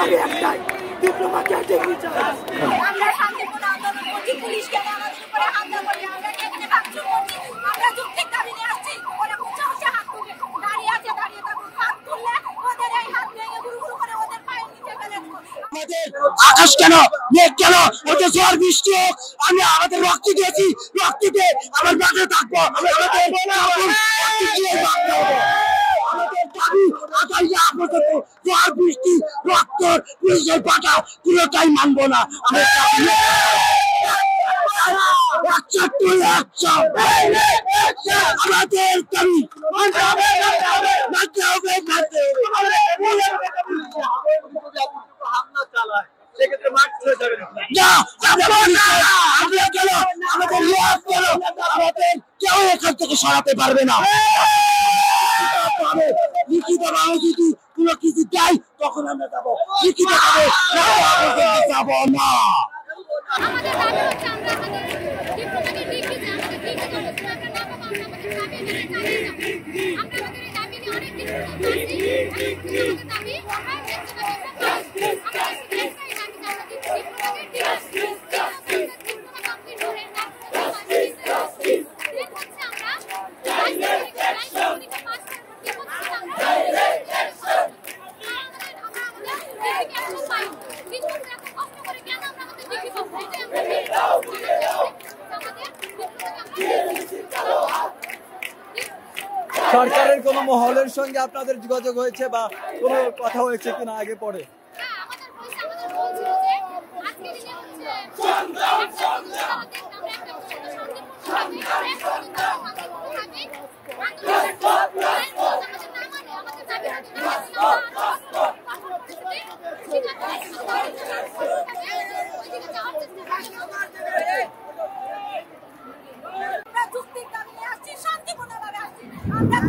দাবি একটাই, ডিপ্লোমাকে ডিগ্রি চাই। আমরা শান্তিপূর্ণ আন্দোলন করছি, পুলিশ কেন আমাদের উপরে হামলা করে? আমরা এখানে ভাঙচুর করছি, আমরা যৌক্তিক দাবি নিয়ে আসছি। ওরা উঁচা উঁচা হাত তুলে দাঁড়িয়ে আছে, দাঁড়িয়ে থাকুন। হাত তুললে ওদের এই হাত ভেঙে গুরু গুরু করে ওদের পায়ের নিচে ফেলে দেবো। আকাশ কেন, মেঘ কেন, ওদের ঝড় বৃষ্টি হোক, আমি আমাদের রক্ত দিয়েছি, রক্ত দিয়ে আমার বাঁচে থাকবো। আমাদের দাবি আপাতত ঝড় বৃষ্টি রক্ত পুলিশের পাঠা পুরোটাই মানবো না। আমাদের দাবি মানতে হবে, মানতে হবে। কেউ এখান থেকে সরাতে পারবে না। লিখিতভাবে যদি কোনো কিছু দেয় তখন আমরা যাবো, লিখিতভাবে যাবো না। আমাদের দাবি হচ্ছে আমরা আমাদের ডিপ্লোমাটিক ডিগ্রি চাই, আমাদের ডিগ্রি কলেজে আমরা না পাবো, আমরা আমাদের দাবি মেনে চালিয়ে যাবো। আমরা আমাদের এই দাবি নিয়ে অনেক দিন ধরে কাজ করছি। আমাদের দাবি আমরা দেখতে পাচ্ছি আমরা শুধু একটাই দাবি যে আমরা ডিপ্লোমাটিক ডিগ্রি ডিপ্লোমা কমপ্লিট করে না হচ্ছে আমরা সরকারের কোন মহলের সঙ্গে আপনাদের যোগাযোগ হয়েছে বা কোনো কথা হয়েছে কিনা আগে পরে? যুক্তির দাবি নিয়ে আসছি, শান্তিপূর্ণভাবে আসছি। আমরা